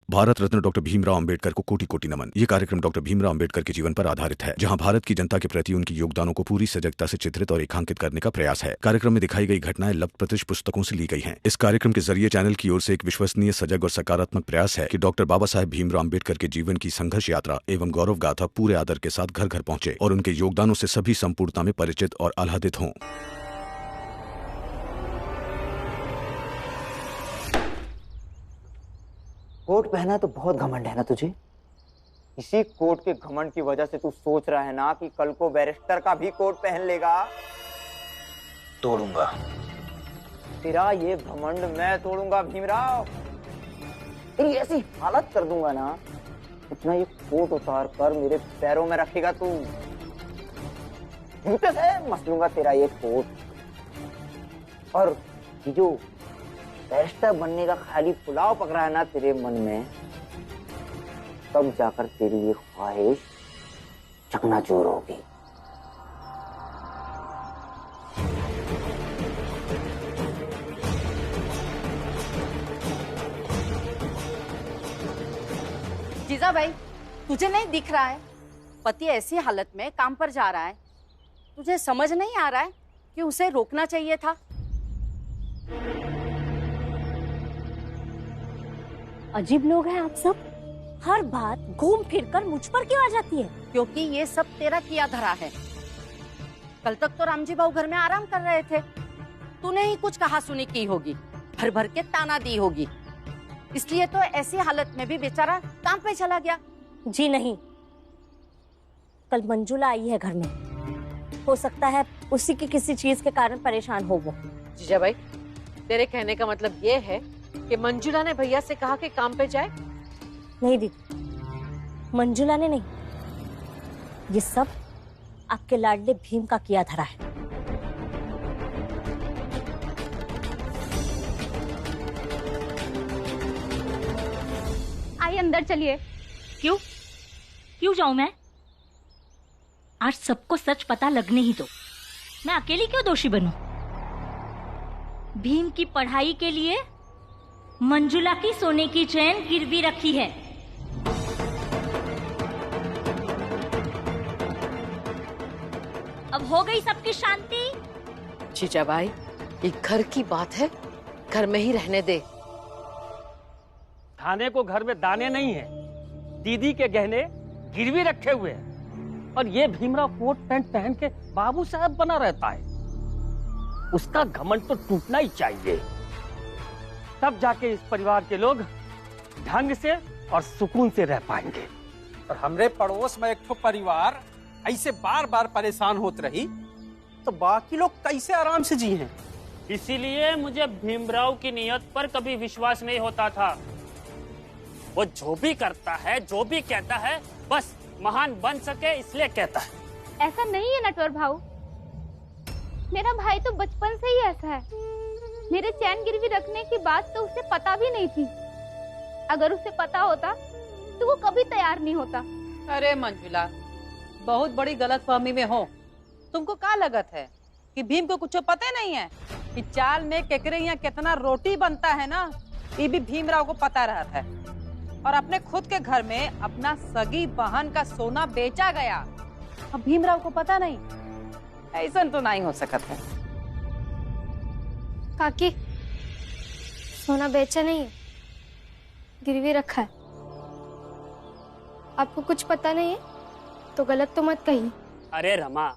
Bharat Ratna doctor Bhimrao Ambedkar को कोटि कोटि नमन। ये कार्यक्रम डॉक्टर भीमराव अंबेडकर के जीवन पर आधारित है, जहां भारत की जनता के प्रति उनके योगदानों को पूरी सजगता से चित्रित और रेखांकित करने का प्रयास है। कार्यक्रम में दिखाई गई घटनाएं लब्ध-प्रतिष्ठ पुस्तकों से ली गई हैं। इस कार्यक्रम के जरिए चैनल की ओर से एक विश्वसनीय, सजग और सकारात्मक प्रयास है कि डॉक्टर बाबा साहेब भीमराव अंबेडकर के जीवन की संघर्ष यात्रा एवं गौरव गाथा पूरे आदर के साथ घर घर पहुंचे और उनके योगदानों से सभी संपूर्णता में परिचित और आह्लादित हों। कोट पहना तो बहुत घमंड है ना तुझे। इसी कोट के घमंड की वजह से तू सोच रहा है ना कि कल को बैरिस्टर का भी कोट पहन लेगा। तोड़ूंगा तेरा ये घमंड मैं तोड़ूंगा भीमराव। तेरी ऐसी हालत कर दूंगा ना, इतना ये कोट उतार कर मेरे पैरों में रखेगा तू। जूते से मसलूंगा तेरा ये कोट। और ये जो बैरिस्टर बनने का खाली पुलाव पक रहा है ना तेरे मन में, तब जाकर तेरी ये ख्वाहिश चकनाचूर होगी। जीजा भाई, तुझे नहीं दिख रहा है पति ऐसी हालत में काम पर जा रहा है? तुझे समझ नहीं आ रहा है कि उसे रोकना चाहिए था? अजीब लोग हैं आप सब। हर बात घूम फिर कर मुझ पर क्यों आ जाती है? क्योंकि ये सब तेरा किया धरा है। कल तक तो रामजी भाऊ घर में आराम कर रहे थे, तूने ही कुछ कहा सुनी की होगी, भर भर के ताना दी होगी, इसलिए तो ऐसी हालत में भी बेचारा काम पे चला गया। जी नहीं, कल मंजुला आई है घर में, हो सकता है उसी की किसी चीज के कारण परेशान हो वो। जीजा भाई, तेरे कहने का मतलब ये है कि मंजुला ने भैया से कहा कि काम पे जाए? नहीं दीदी, मंजुला ने नहीं, ये सब आपके लाडले भीम का किया धरा है। आइए अंदर चलिए। क्यों जाऊं मैं? आज सबको सच पता लगने ही दो। मैं अकेली क्यों दोषी बनूं? भीम की पढ़ाई के लिए मंजुला की सोने की चैन गिरवी रखी है। अब हो गई सबकी शांति? जीजा भाई, ये घर की बात है, घर में ही रहने दे। खाने को घर में दाने नहीं है, दीदी के गहने गिरवी रखे हुए हैं, और ये भीमराव कोट पैंट पहन के बाबू साहब बना रहता है। उसका घमंड तो टूटना ही चाहिए, तब जाके इस परिवार के लोग ढंग से और सुकून से रह पाएंगे। और हमरे पड़ोस में एक ठो परिवार ऐसे बार बार परेशान होत रही तो बाकी लोग कैसे आराम से जी हैं? इसीलिए मुझे भीमराव की नीयत पर कभी विश्वास नहीं होता था। वो जो भी करता है, जो भी कहता है, बस महान बन सके इसलिए कहता है। ऐसा नहीं है नटवर भाऊ, मेरा भाई तो बचपन से ही ऐसा है। मेरे चैन गिरवी रखने की बात तो उसे पता भी नहीं थी। अगर उसे पता होता तो वो कभी तैयार नहीं होता। अरे मंजुला, बहुत बड़ी गलतफहमी में हो। तुमको क्या लगत है कि भीम को कुछ पता नहीं है कि चाल में केकरे यहाँ कितना रोटी बनता है ना? ये भी भीमराव को पता रहता है। और अपने खुद के घर में अपना सगी बहन का सोना बेचा गया, अब भीमराव को पता नहीं? ऐसा तो नहीं हो सकता है। काकी, सोना बेचा नहीं है, गिरवी रखा है। आपको कुछ पता नहीं है तो गलत तो मत कहिए। अरे रमा,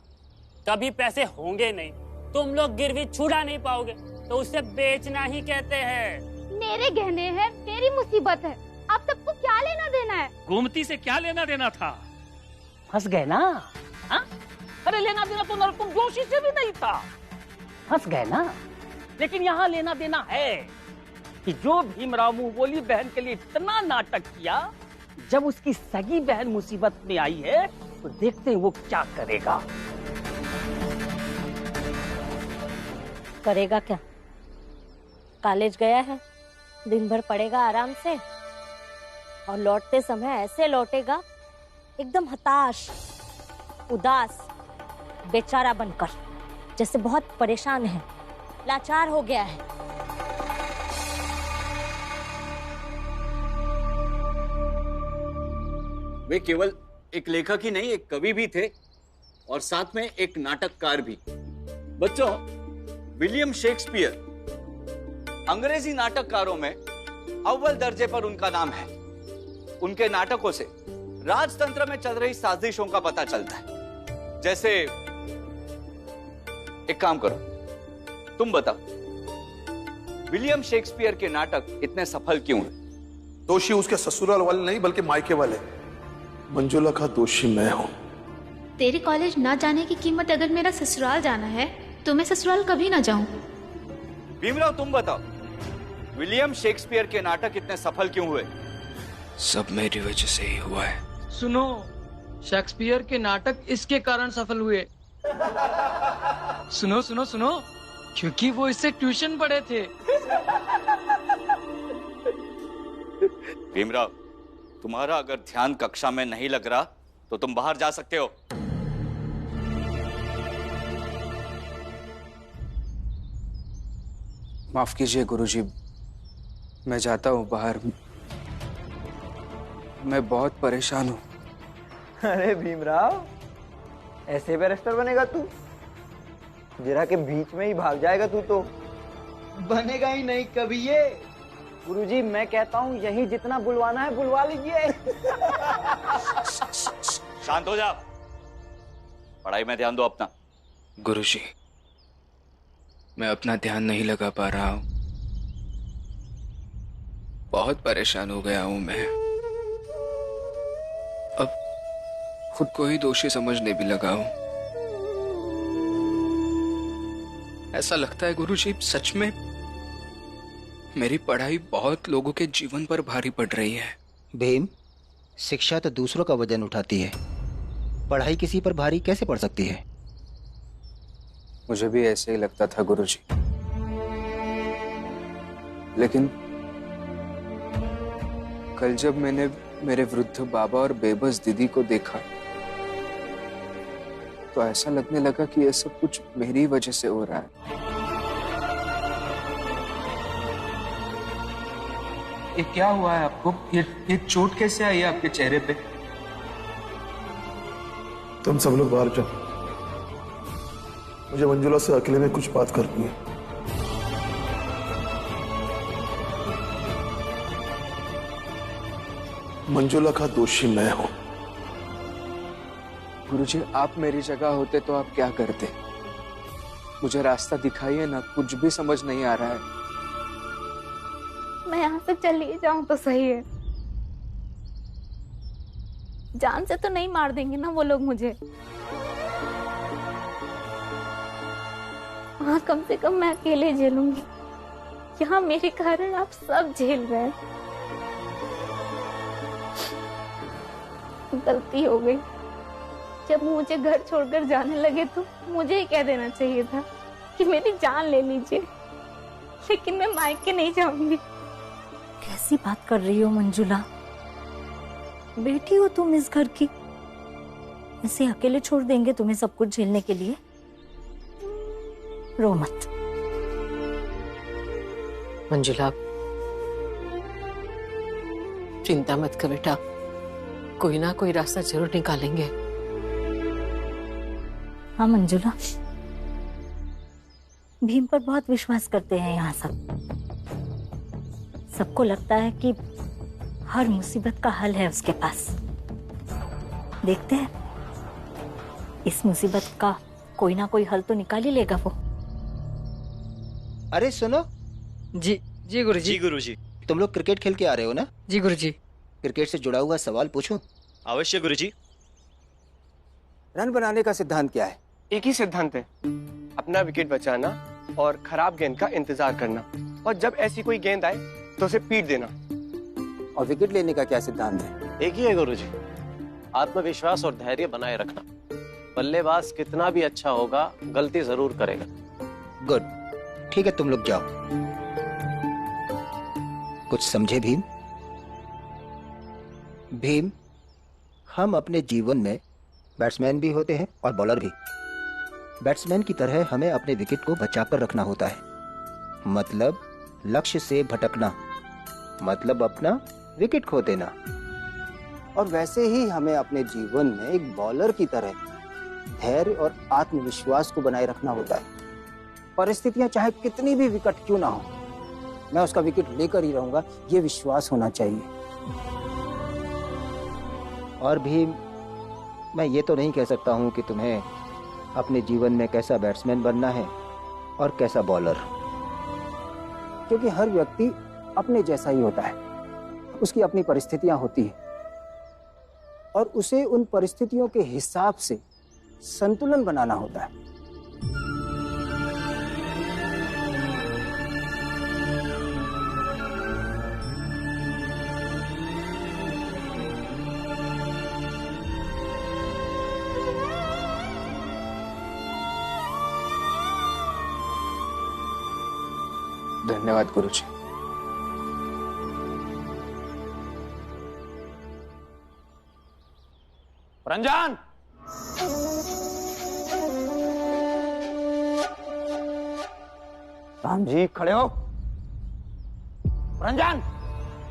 कभी पैसे होंगे नहीं, तुम लोग गिरवी छुड़ा नहीं पाओगे, तो उसे बेचना ही कहते हैं। मेरे गहने हैं, मेरी मुसीबत है, आप सबको क्या लेना देना है? गोमती से क्या लेना देना था? फंस गए ना? हा? अरे लेना देना तो नरकुम जोशी से भी नहीं था, फंस गए ना? लेकिन यहाँ लेना देना है कि जो भीमराव मुंह बोली बहन के लिए इतना नाटक किया, जब उसकी सगी बहन मुसीबत में आई है तो देखते हैं वो क्या करेगा। करेगा क्या? कॉलेज गया है, दिन भर पड़ेगा आराम से और लौटते समय ऐसे लौटेगा एकदम हताश, उदास, बेचारा बनकर, जैसे बहुत परेशान है, लाचार हो गया है। वे केवल एक लेखक ही नहीं, एक कवि भी थे और साथ में एक नाटककार भी। बच्चों, विलियम शेक्सपियर अंग्रेजी नाटककारों में अव्वल दर्जे पर उनका नाम है। उनके नाटकों से राजतंत्र में चल रही साजिशों का पता चलता है। जैसे एक काम करो, तुम बताओ, विलियम शेक्सपियर के नाटक इतने सफल क्यों हैं? दोषी उसके ससुराल वाले नहीं बल्कि मायके वाले। मंजुला का दोषी मैं हूं। तेरे कॉलेज ना जाने की कीमत अगर मेरा ससुराल जाना है तो मैं ससुराल कभी ना जाऊं। भीमराव, तुम बताओ, विलियम शेक्सपियर के नाटक इतने सफल क्यों हुए? सब मेरी वजह से ही हुआ है। सुनो, शेक्सपियर के नाटक इसके कारण सफल हुए। सुनो सुनो सुनो, क्योंकि वो इससे ट्यूशन पढ़े थे। भीमराव, तुम्हारा अगर ध्यान कक्षा में नहीं लग रहा तो तुम बाहर जा सकते हो। माफ कीजिए गुरुजी, मैं जाता हूँ बाहर। मैं बहुत परेशान हूँ। अरे भीमराव, ऐसे बैरिस्टर बनेगा तू? जरा के बीच में ही भाग जाएगा तू तो। बनेगा ही नहीं कभी ये। गुरुजी, मैं कहता हूँ यही जितना बुलवाना है बुलवा लीजिए। शांत हो जा, पढ़ाई में ध्यान दो अपना। गुरुजी, मैं अपना ध्यान नहीं लगा पा रहा हूँ। बहुत परेशान हो गया हूँ मैं। अब खुद को ही दोषी समझने भी लगा हूँ। ऐसा लगता है गुरुजी, सच में मेरी पढ़ाई बहुत लोगों के जीवन पर भारी पड़ रही है। भीम, शिक्षा तो दूसरों का वजन उठाती है, पढ़ाई किसी पर भारी कैसे पड़ सकती है? मुझे भी ऐसे ही लगता था गुरुजी, लेकिन कल जब मैंने मेरे वृद्ध बाबा और बेबस दीदी को देखा तो ऐसा लगने लगा कि ये सब कुछ मेरी वजह से हो रहा है। ये क्या हुआ है आपको? ये चोट कैसे आई है आपके चेहरे पे? तुम सब लोग बाहर जाओ, मुझे मंजुला से अकेले में कुछ बात करनी है। मंजुला का दोषी मैं हूं। गुरुजी, आप मेरी जगह होते तो आप क्या करते? मुझे रास्ता दिखाइए ना, कुछ भी समझ नहीं आ रहा है। मैं यहाँ से चली जाऊं तो सही है। जान से तो नहीं मार देंगे ना वो लोग मुझे? हाँ, कम से कम मैं अकेले झेलूंगी। यहाँ मेरे कारण आप सब झेल रहे हैं। गलती हो गई। जब मुझे घर छोड़कर जाने लगे तो मुझे ही कह देना चाहिए था कि मेरी जान ले लीजिए, लेकिन मैं मायके नहीं जाऊंगी। कैसी बात कर रही हो मंजुला? बेटी हो तुम इस घर की, ऐसे अकेले छोड़ देंगे तुम्हें सब कुछ झेलने के लिए? रो मत। मंजुला, चिंता मत कर बेटा, कोई ना कोई रास्ता जरूर निकालेंगे। हाँ मंजुला, भीम पर बहुत विश्वास करते हैं यहाँ सब। सबको लगता है कि हर मुसीबत का हल है उसके पास। देखते हैं, इस मुसीबत का कोई ना कोई हल तो निकाल ही लेगा वो। अरे सुनो। जी जी गुरुजी। जी गुरुजी। तुम लोग क्रिकेट खेल के आ रहे हो ना? जी गुरुजी। क्रिकेट से जुड़ा हुआ सवाल पूछूं? अवश्य गुरुजी। रन बनाने का सिद्धांत क्या है? एक ही सिद्धांत है, अपना विकेट बचाना और खराब गेंद का इंतजार करना, और जब ऐसी कोई गेंद आए तो उसे पीट देना। और विकेट लेने का क्या सिद्धांत है? एक ही है गुरुजी, आत्मविश्वास और धैर्य बनाए रखना। बल्लेबाज कितना भी अच्छा होगा, गलती जरूर करेगा। गुड, ठीक है, तुम लोग जाओ। कुछ समझे भीम? भीम, हम अपने जीवन में बैट्समैन भी होते हैं और बॉलर भी। बैट्समैन की तरह हमें अपने विकेट को बचाकर रखना होता है, मतलब लक्ष्य से भटकना, मतलब अपना विकेट खो देना। और वैसे ही हमें अपने जीवन में एक बॉलर की तरह धैर्य और आत्मविश्वास को बनाए रखना होता है। परिस्थितियां चाहे कितनी भी विकट क्यों ना हो, मैं उसका विकेट लेकर ही रहूंगा, ये विश्वास होना चाहिए। और भी मैं ये तो नहीं कह सकता हूं कि तुम्हें अपने जीवन में कैसा बैट्समैन बनना है और कैसा बॉलर, क्योंकि हर व्यक्ति अपने जैसा ही होता है। उसकी अपनी परिस्थितियां होती हैं और उसे उन परिस्थितियों के हिसाब से संतुलन बनाना होता है। धन्यवाद गुरुजी। रंजन, राम जी खड़े हो। रंजन,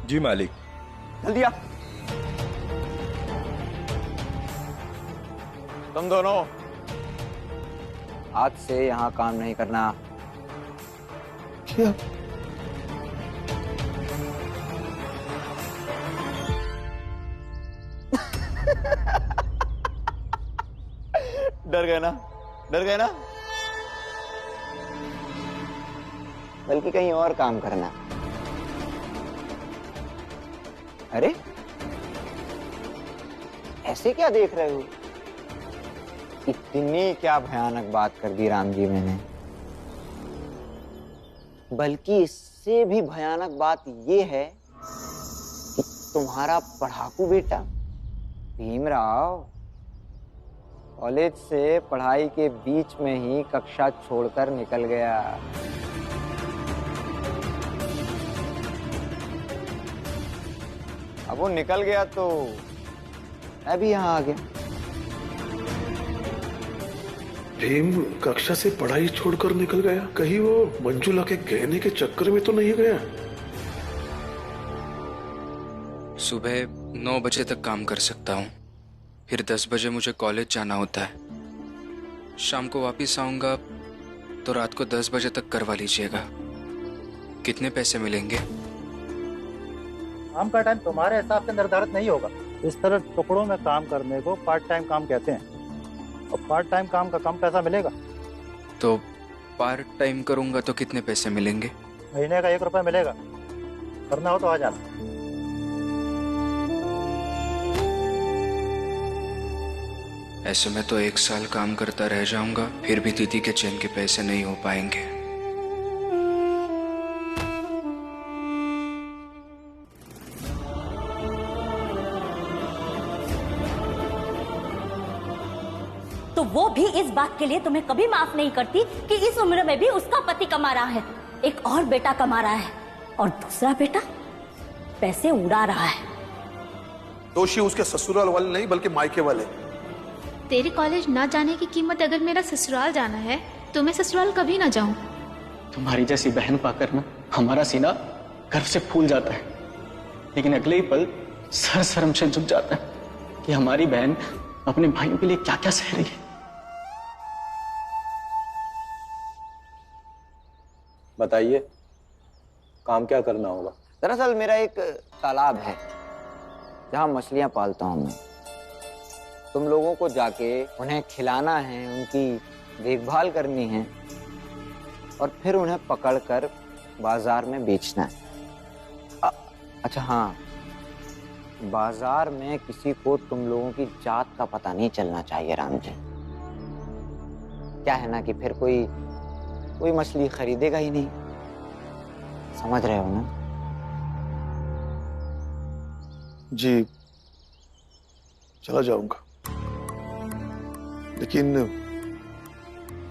जी मालिक। जल्दी आ। तुम दोनों आज से यहाँ काम नहीं करना। क्या? डर गए ना? डर गए ना? बल्कि कहीं और काम करना। अरे ऐसे क्या देख रहे हो? इतनी क्या भयानक बात कर दी राम जी मैंने। बल्कि इससे भी भयानक बात ये है कि तुम्हारा पढ़ाकू बेटा भीमराव कॉलेज से पढ़ाई के बीच में ही कक्षा छोड़कर निकल गया। अब वो निकल गया तो मैं भी यहाँ आ गया। भीम कक्षा से पढ़ाई छोड़कर निकल गया? कहीं वो मंजुला के गहने के चक्कर में तो नहीं गया? सुबह 9 बजे तक काम कर सकता हूँ, फिर 10 बजे मुझे कॉलेज जाना होता है। शाम को वापस आऊंगा तो रात को 10 बजे तक करवा लीजिएगा। कितने पैसे मिलेंगे? काम का टाइम तुम्हारे हिसाब से निर्धारित नहीं होगा। इस तरह टुकड़ों में काम करने को पार्ट टाइम काम कहते हैं, और पार्ट टाइम काम का कम पैसा मिलेगा। तो पार्ट टाइम करूंगा तो कितने पैसे मिलेंगे? महीने का 1 रुपया मिलेगा। करना हो तो आ जाना। ऐसे में तो 1 साल काम करता रह जाऊंगा, फिर भी दीदी के चैन के पैसे नहीं हो पाएंगे। तो वो भी इस बात के लिए तुम्हें कभी माफ नहीं करती कि इस उम्र में भी उसका पति कमा रहा है, एक और बेटा कमा रहा है, और दूसरा बेटा पैसे उड़ा रहा है। दोषी उसके ससुराल वाले नहीं बल्कि मायके वाले। तेरे कॉलेज ना जाने की कीमत अगर मेरा ससुराल जाना है तो मैं ससुराल कभी ना जाऊं। तुम्हारी जैसी बहन पाकर ना हमारा सीना गर्व से फूल जाता है, लेकिन अगले ही पल सर शर्म से झुक जाता है कि हमारी बहन अपने भाइयों के लिए क्या क्या सह रही है। बताइए, काम क्या करना होगा? दरअसल मेरा एक तालाब है जहां मछलियां पालता हूं मैं। तुम लोगों को जाके उन्हें खिलाना है, उनकी देखभाल करनी है और फिर उन्हें पकड़कर बाजार में बेचना है। अच्छा हाँ, बाजार में किसी को तुम लोगों की जात का पता नहीं चलना चाहिए राम जी। क्या है ना कि फिर कोई मछली खरीदेगा ही नहीं। समझ रहे हो ना? जी चला जाऊंगा, लेकिन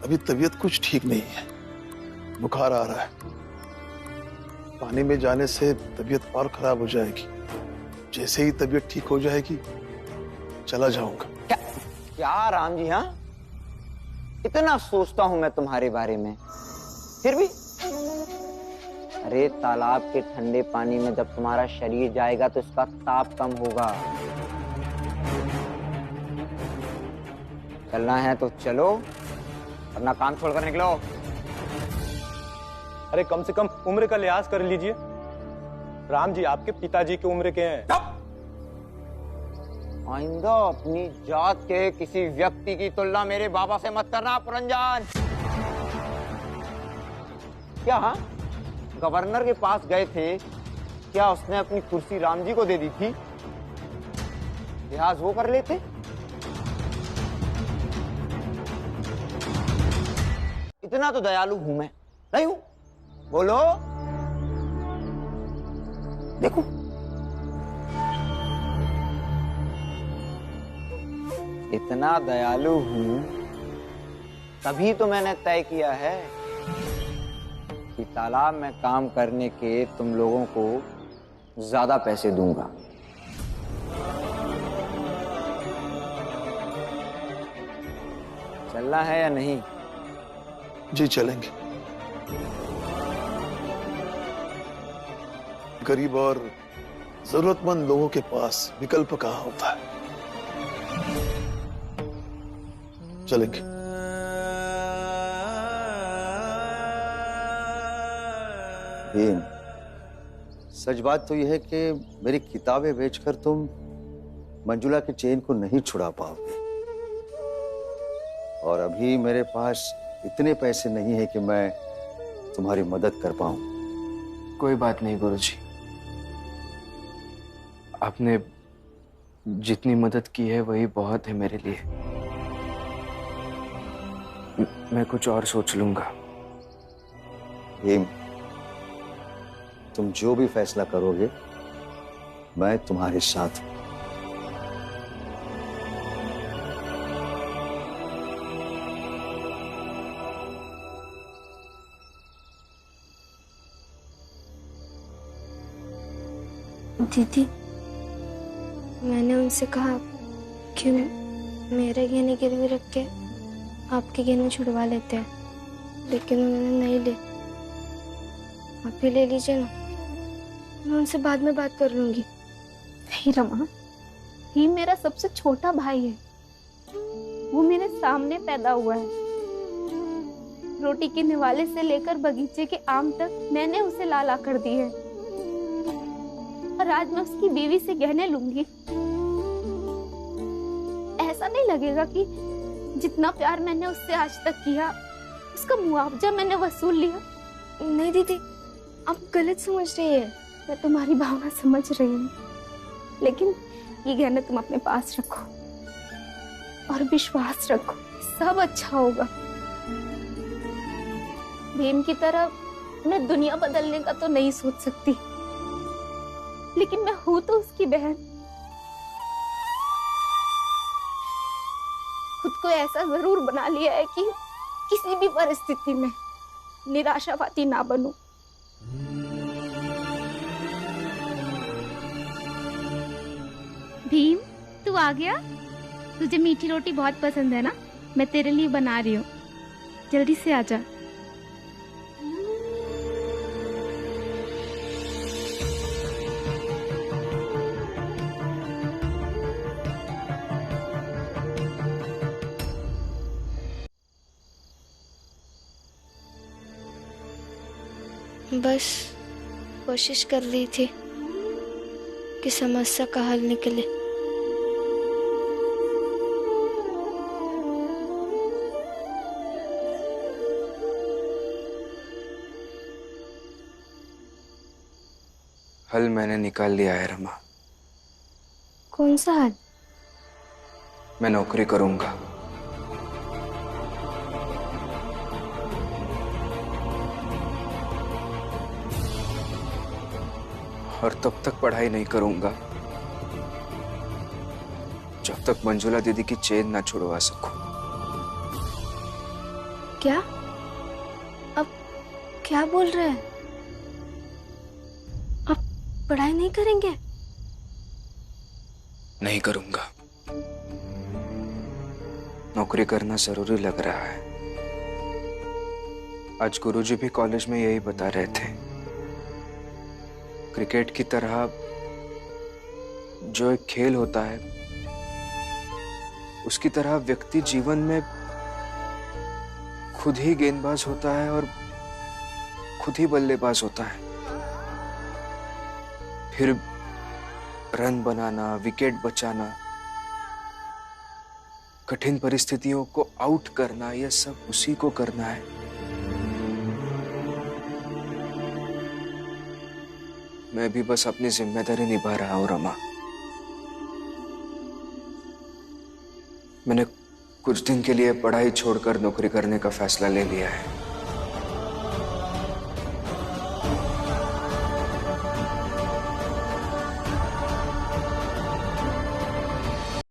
अभी तबीयत कुछ ठीक नहीं है। बुखार आ रहा है। पानी में जाने से तबीयत और खराब हो जाएगी। जैसे ही तबीयत ठीक हो जाएगी चला जाऊंगा। क्या राम जी, हाँ इतना सोचता हूं मैं तुम्हारे बारे में, फिर भी। अरे तालाब के ठंडे पानी में जब तुम्हारा शरीर जाएगा तो इसका ताप कम होगा। चलना है तो चलो, अपना काम छोड़कर निकलो। अरे कम से कम उम्र का लिहाज कर लीजिए। राम जी आपके पिताजी की उम्र के हैं। आइंदा अपनी जात के किसी व्यक्ति की तुलना मेरे बाबा से मत करना पुरंजन। क्या हाँ, गवर्नर के पास गए थे, क्या उसने अपनी कुर्सी राम जी को दे दी थी? लिहाज वो कर लेते। इतना तो दयालु हूं मैं, नहीं हूं? बोलो। देखो, इतना दयालु हूं तभी तो मैंने तय किया है कि तालाब में काम करने के तुम लोगों को ज्यादा पैसे दूंगा। चलना है या नहीं? जी चलेंगे। गरीब और जरूरतमंद लोगों के पास विकल्प कहाँ होता है। चलेंगे। भीम, सच बात तो यह है कि मेरी किताबें बेचकर तुम मंजुला के चेन को नहीं छुड़ा पाओगे, और अभी मेरे पास इतने पैसे नहीं है कि मैं तुम्हारी मदद कर पाऊं। कोई बात नहीं गुरुजी, आपने जितनी मदद की है वही बहुत है मेरे लिए। मैं कुछ और सोच लूंगा। भीम, तुम जो भी फैसला करोगे मैं तुम्हारे साथ हूं। दीदी, मैंने उनसे कहा कि मेरे गहने गिरवी रख के आपके गहने छुड़वा लेते हैं, लेकिन उन्होंने नहीं ले। आप ही ले लीजिए ना, मैं उनसे बाद में बात कर लूंगी। नहीं रमा, ही मेरा सबसे छोटा भाई है, वो मेरे सामने पैदा हुआ है। रोटी के निवाले से लेकर बगीचे के आम तक मैंने उसे लाला कर दी है, और आज मैं उसकी बीवी से गहने लूंगी। ऐसा नहीं लगेगा कि जितना प्यार मैंने उससे आज तक किया उसका मुआवजा मैंने वसूल लिया? नहीं दीदी, आप गलत समझ रही है। मैं तुम्हारी भावना समझ रही हूँ, लेकिन ये गहने तुम अपने पास रखो और विश्वास रखो, सब अच्छा होगा। भीम की तरह मैं दुनिया बदलने का तो नहीं सोच सकती, लेकिन मैं हूं तो उसकी बहन। खुद को ऐसा जरूर बना लिया है कि किसी भी परिस्थिति में निराशावादी ना बनूं। भीम, तू आ गया? तुझे मीठी रोटी बहुत पसंद है ना? मैं तेरे लिए बना रही हूँ, जल्दी से आजा। बस कोशिश कर रही थी कि समस्या का हल निकले। हल मैंने निकाल लिया है रमा। कौन सा हल? मैं नौकरी करूंगा। और तब तक पढ़ाई नहीं करूंगा जब तक मंजुला दीदी की चेन ना छुड़वा सकूं। क्या? अब क्या बोल रहे हैं? अब पढ़ाई नहीं करेंगे? नहीं करूंगा। नौकरी करना जरूरी लग रहा है। आज गुरुजी भी कॉलेज में यही बता रहे थे। क्रिकेट की तरह जो एक खेल होता है उसकी तरह व्यक्ति जीवन में खुद ही गेंदबाज होता है और खुद ही बल्लेबाज होता है। फिर रन बनाना, विकेट बचाना, कठिन परिस्थितियों को आउट करना, यह सब उसी को करना है। मैं भी बस अपनी जिम्मेदारी निभा रहा हूं रमा। मैंने कुछ दिन के लिए पढ़ाई छोड़कर नौकरी करने का फैसला ले लिया है।